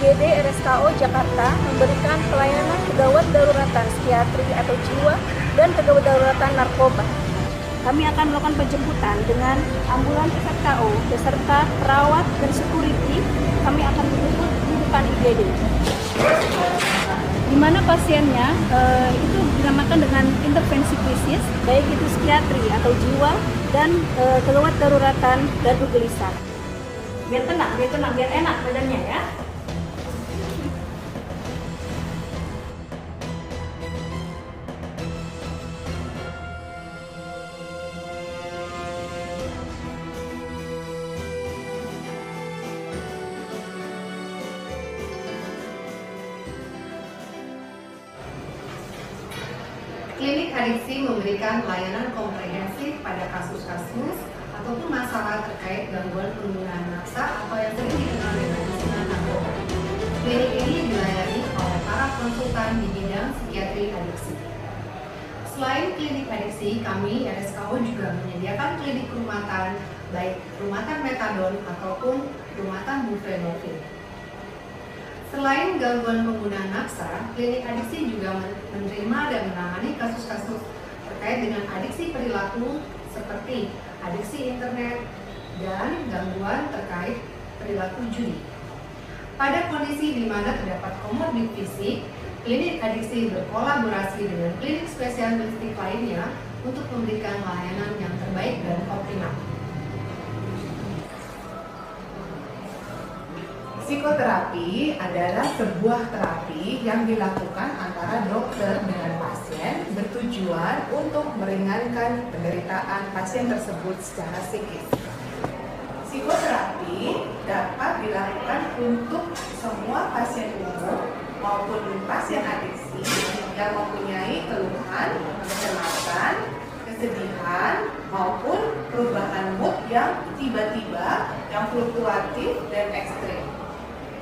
IGD RSKO Jakarta memberikan pelayanan kegawat daruratan psikiatri atau jiwa dan kegawat daruratan narkoba. Kami akan melakukan penjemputan dengan ambulans RSKO beserta perawat dan security. Kami akan menjemput di depan IGD. Di mana pasiennya itu dinamakan dengan intervensi krisis, baik itu psikiatri atau jiwa dan kegawat daruratan gardu gelisah. Biar tenang, biar enak badannya ya. Klinik adiksi memberikan layanan komprehensif pada kasus-kasus ataupun masalah terkait gangguan penggunaan nafsa atau yang sering dikenal dengan istilah narkoba. Klinik ini dilayani oleh para konsultan di bidang psikiatri adiksi. Selain klinik adiksi, kami RSKO juga menyediakan klinik kerumahan, baik kerumahan metadon ataupun kerumahan buprenorfin. Selain gangguan penggunaan nafsa, klinik adiksi juga menerima dan menangani kasus-kasus terkait dengan adiksi perilaku seperti adiksi internet dan gangguan terkait perilaku judi. Pada kondisi di mana terdapat komorbid fisik, klinik adiksi berkolaborasi dengan klinik spesialistik lainnya untuk memberikan layanan yang terbaik dan optimal. Psikoterapi adalah sebuah terapi yang dilakukan antara dokter dengan pasien bertujuan untuk meringankan penderitaan pasien tersebut secara psikis. Psikoterapi dapat dilakukan untuk semua pasien umum maupun pasien adiksi yang mempunyai keluhan, kecemasan, kesedihan, maupun perubahan mood yang tiba-tiba, yang fluktuatif dan ekstrim.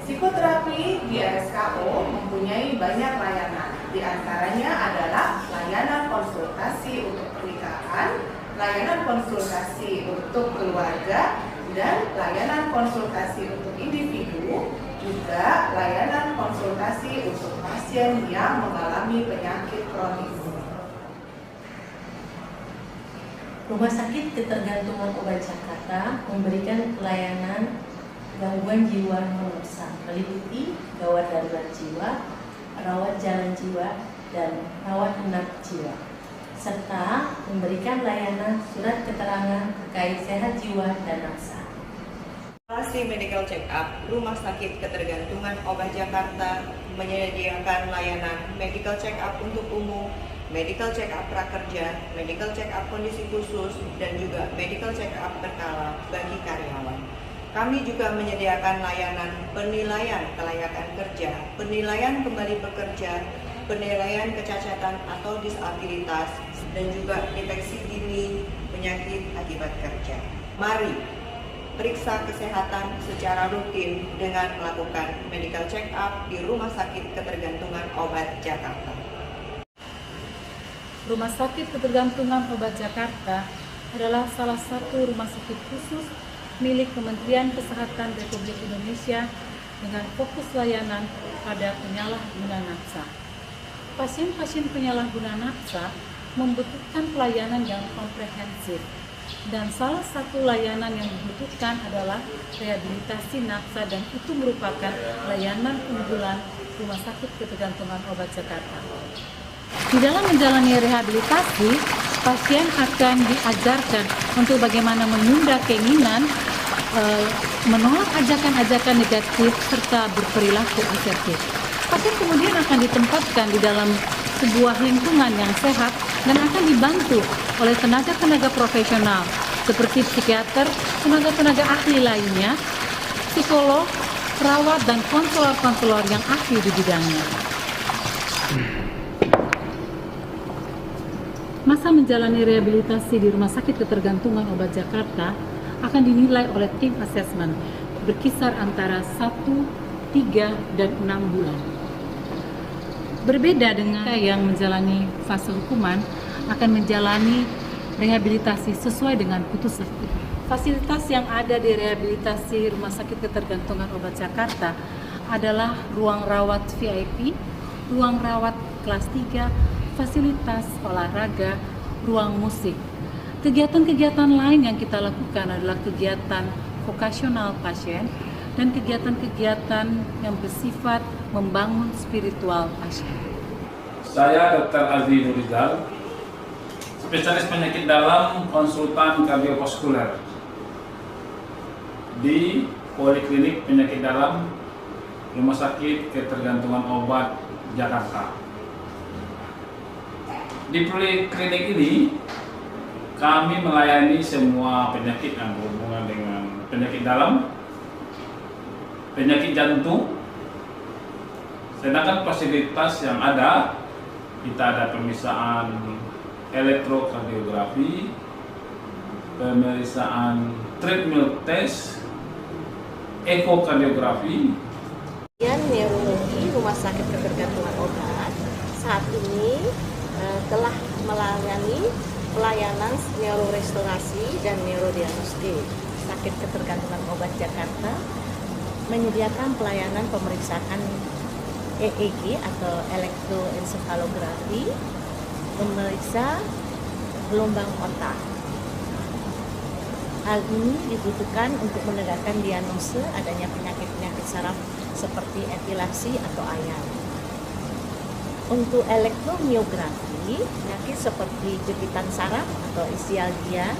Psikoterapi di RSKO mempunyai banyak layanan, di antaranya adalah layanan konsultasi untuk pernikahan, layanan konsultasi untuk keluarga, dan layanan konsultasi untuk individu, juga layanan konsultasi untuk pasien yang mengalami penyakit kronis. Rumah Sakit Ketergantungan Obat Jakarta memberikan pelayanan gangguan jiwa non-nafsa, meliputi gawat darurat jiwa, rawat jalan jiwa, dan rawat inap jiwa, serta memberikan layanan surat keterangan terkait sehat jiwa dan nafsa. Fasilitas medical check-up Rumah Sakit Ketergantungan Obat Jakarta menyediakan layanan medical check-up untuk umum, medical check-up prakerja, medical check-up kondisi khusus, dan juga medical check-up berkala bagi karyawan. Kami juga menyediakan layanan penilaian kelayakan kerja, penilaian kembali bekerja, penilaian kecacatan atau disabilitas, dan juga deteksi dini penyakit akibat kerja. Mari periksa kesehatan secara rutin dengan melakukan medical check-up di Rumah Sakit Ketergantungan Obat Jakarta. Rumah Sakit Ketergantungan Obat Jakarta adalah salah satu rumah sakit khusus milik Kementerian Kesehatan Republik Indonesia dengan fokus layanan pada penyalahguna nafsa. Pasien-pasien penyalahguna nafsa membutuhkan pelayanan yang komprehensif, dan salah satu layanan yang dibutuhkan adalah rehabilitasi nafsa, dan itu merupakan layanan unggulan Rumah Sakit Ketergantungan Obat Jakarta. Di dalam menjalani rehabilitasi, pasien akan diajarkan untuk bagaimana menunda keinginan, menolak ajakan-ajakan negatif, serta berperilaku asertif. Pasien kemudian akan ditempatkan di dalam sebuah lingkungan yang sehat dan akan dibantu oleh tenaga-tenaga profesional seperti psikiater, tenaga-tenaga ahli lainnya, psikolog, perawat, dan konselor-konselor yang ahli di bidangnya. Masa menjalani rehabilitasi di Rumah Sakit Ketergantungan Obat Jakarta akan dinilai oleh tim asesmen berkisar antara 1, 3, dan 6 bulan. Berbeda dengan yang menjalani fase hukuman, akan menjalani rehabilitasi sesuai dengan putusan. Fasilitas yang ada di rehabilitasi Rumah Sakit Ketergantungan Obat Jakarta adalah ruang rawat VIP, ruang rawat kelas 3, fasilitas olahraga, ruang musik. Kegiatan-kegiatan lain yang kita lakukan adalah kegiatan vokasional pasien dan kegiatan-kegiatan yang bersifat membangun spiritual pasien. Saya Dr. Azri Nurizal, spesialis penyakit dalam, konsultan kardiovaskuler di Poliklinik Penyakit Dalam Rumah Sakit Ketergantungan Obat Jakarta. Di poliklinik ini kami melayani semua penyakit yang berhubungan dengan penyakit dalam, penyakit jantung. Sedangkan fasilitas yang ada, kita ada pemeriksaan elektrokardiografi, pemeriksaan treadmill test, ekokardiografi. Neurologi Rumah Sakit Ketergantungan Obat saat ini telah melayani pelayanan neurorestorasi dan neurodiagnostik. Sakit Ketergantungan Obat Jakarta menyediakan pelayanan pemeriksaan EEG atau elektroensefalografi, memeriksa gelombang otak. Hal ini dibutuhkan untuk menegakkan diagnosa adanya penyakit-penyakit saraf seperti epilepsi atau AYA. Untuk elektromiografi, penyakit seperti jepitan saraf atau ischialgia,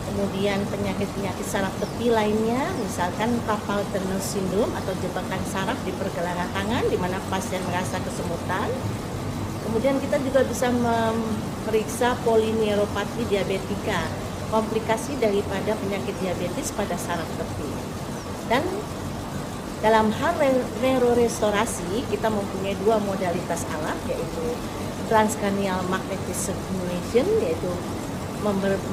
kemudian penyakit-penyakit saraf tepi lainnya, misalkan carpal tunnel syndrome atau jebakan saraf di pergelangan tangan di mana pasien merasa kesemutan. Kemudian kita juga bisa memeriksa polineuropati diabetika, komplikasi daripada penyakit diabetes pada saraf tepi. Dan dalam hal neurorestorasi, kita mempunyai dua modalitas alat, yaitu transcranial magnetic stimulation, yaitu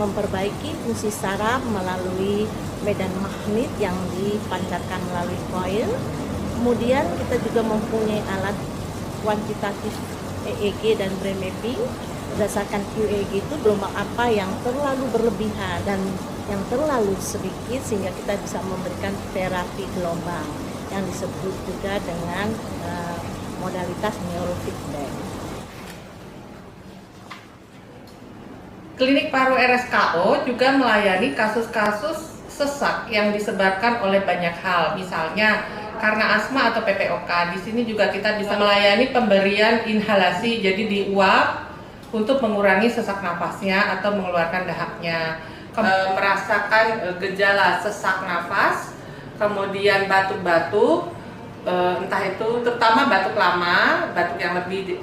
memperbaiki fungsi saraf melalui medan magnet yang dipancarkan melalui coil. Kemudian kita juga mempunyai alat kuantitatif EEG dan brain mapping. Berdasarkan QEEG itu gelombang apa yang terlalu berlebihan dan yang terlalu sedikit sehingga kita bisa memberikan terapi gelombang yang disebut juga dengan modalitas neurofeedback. Klinik Paru RSKO juga melayani kasus-kasus sesak yang disebabkan oleh banyak hal, misalnya karena asma atau PPOK. Di sini juga kita bisa melayani pemberian inhalasi, jadi diuap untuk mengurangi sesak nafasnya atau mengeluarkan dahaknya. Merasakan gejala sesak nafas, kemudian batuk-batuk, entah itu terutama batuk lama, batuk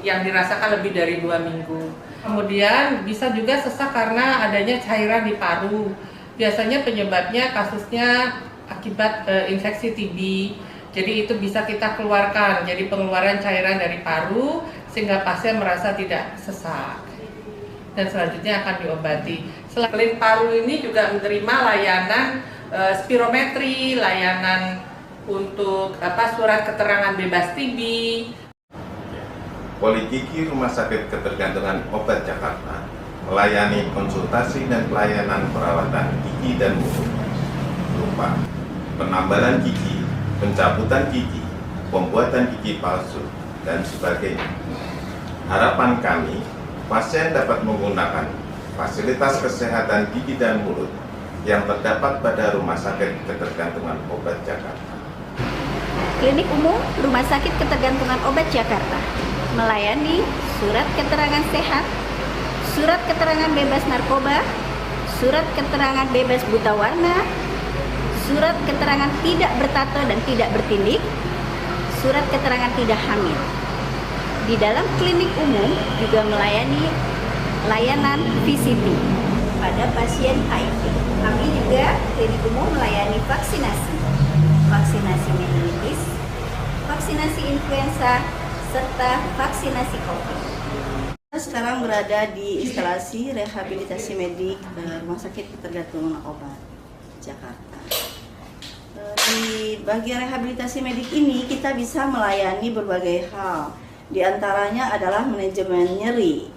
yang dirasakan lebih dari 2 minggu. Kemudian bisa juga sesak karena adanya cairan di paru. Biasanya penyebabnya kasusnya akibat infeksi TB. Jadi itu bisa kita keluarkan, jadi pengeluaran cairan dari paru sehingga pasien merasa tidak sesak. Dan selanjutnya akan diobati. Selain paru ini juga menerima layanan spirometri, layanan untuk surat keterangan bebas TB. Poliklinik Rumah Sakit Ketergantungan Obat Jakarta melayani konsultasi dan pelayanan perawatan gigi dan mulut berupa penambalan gigi, pencabutan gigi, pembuatan gigi palsu, dan sebagainya. Harapan kami, pasien dapat menggunakan fasilitas kesehatan gigi dan mulut yang terdapat pada Rumah Sakit Ketergantungan Obat Jakarta. Klinik Umum Rumah Sakit Ketergantungan Obat Jakarta melayani surat keterangan sehat, surat keterangan bebas narkoba, surat keterangan bebas buta warna, surat keterangan tidak bertato dan tidak bertindik, surat keterangan tidak hamil. Di dalam klinik umum juga melayani layanan VCT pada pasien HIV. Kami juga klinik umum melayani vaksinasi meningitis, vaksinasi influenza, serta vaksinasi COVID. Kita sekarang berada di instalasi rehabilitasi medik Rumah Sakit Ketergantungan Obat Jakarta. Di bagian rehabilitasi medik ini kita bisa melayani berbagai hal. Di antaranya adalah manajemen nyeri.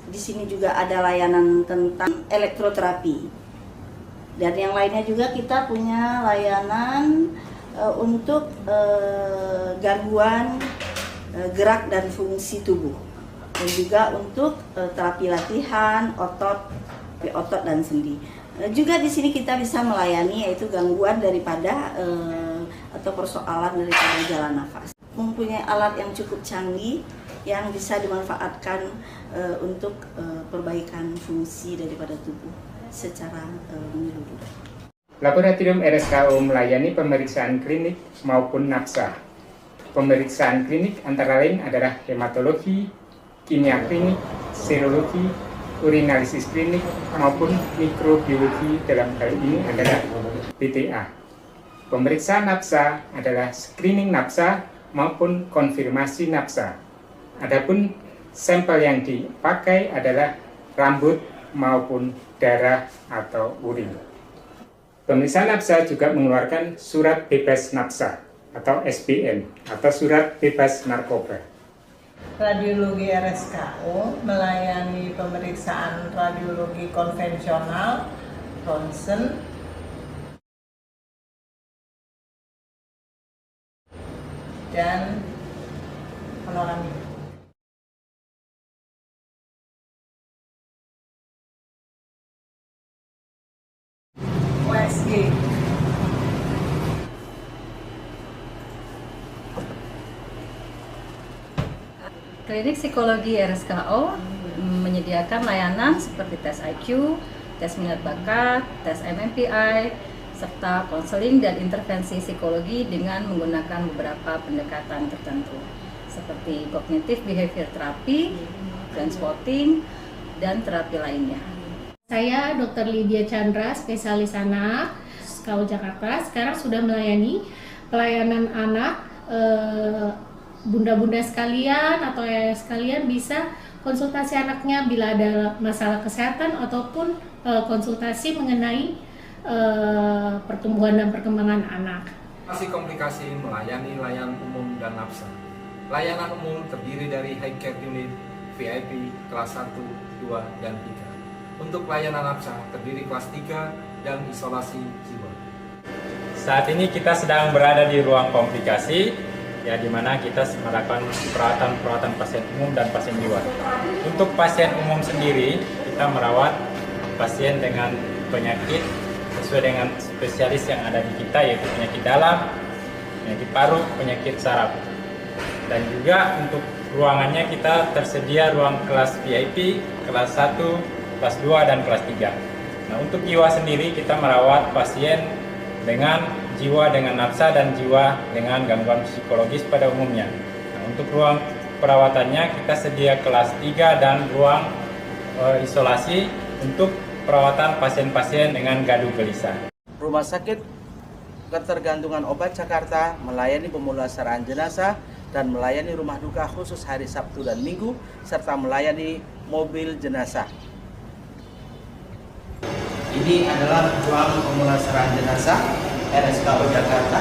Di sini juga ada layanan tentang elektroterapi. Dan yang lainnya juga kita punya layanan untuk gangguan gerak dan fungsi tubuh, dan juga untuk terapi latihan otot dan sendi. Juga di sini kita bisa melayani yaitu gangguan daripada atau persoalan daripada jalan nafas. Mempunyai alat yang cukup canggih yang bisa dimanfaatkan untuk perbaikan fungsi daripada tubuh secara menyeluruh. Laboratorium RSKO melayani pemeriksaan klinik maupun nafsa. Pemeriksaan klinik antara lain adalah hematologi, kimia klinik, serologi, urinalisis klinik, maupun mikrobiologi, dalam hal ini adalah BTA. Pemeriksaan nafsa adalah screening nafsa maupun konfirmasi nafsa. Adapun sampel yang dipakai adalah rambut maupun darah atau urin. Pemeriksaan nafsa juga mengeluarkan surat bebas nafsa atau SBN atau surat bebas narkoba. Radiologi RSKO melayani pemeriksaan radiologi konvensional, ronsen, dan panoramik. USG. Klinik psikologi RSKO menyediakan layanan seperti tes IQ, tes minat bakat, tes MMPI, serta konseling dan intervensi psikologi dengan menggunakan beberapa pendekatan tertentu seperti cognitive behavior therapy, brainspotting, dan terapi lainnya. Saya Dr. Lydia Chandra, spesialis anak, SKAO Jakarta. Sekarang sudah melayani pelayanan anak, bunda-bunda sekalian atau ayah sekalian bisa konsultasi anaknya bila ada masalah kesehatan ataupun konsultasi mengenai pertumbuhan dan perkembangan anak. Masih komplikasi melayani layanan umum dan nafsa. Layanan umum terdiri dari high care unit, VIP, kelas 1, 2, dan 3. Untuk layanan nafsa terdiri kelas 3 dan isolasi jiwa. Saat ini kita sedang berada di ruang komplikasi, ya, di mana kita melakukan perawatan pasien umum dan pasien jiwa. Untuk pasien umum sendiri, kita merawat pasien dengan penyakit sesuai dengan spesialis yang ada di kita, yaitu penyakit dalam, penyakit paru, penyakit saraf. Dan juga untuk ruangannya kita tersedia ruang kelas VIP, kelas 1, kelas 2, dan kelas 3. Nah, untuk jiwa sendiri kita merawat pasien dengan jiwa dengan nafsa dan jiwa dengan gangguan psikologis pada umumnya. Nah, untuk ruang perawatannya kita sedia kelas 3 dan ruang isolasi untuk perawatan pasien-pasien dengan gaduh gelisah. Rumah Sakit Ketergantungan Obat Jakarta melayani pemulasaran jenazah dan melayani rumah duka khusus hari Sabtu dan Minggu, serta melayani mobil jenazah. Ini adalah ruang pemulasaran jenazah RSKO Jakarta.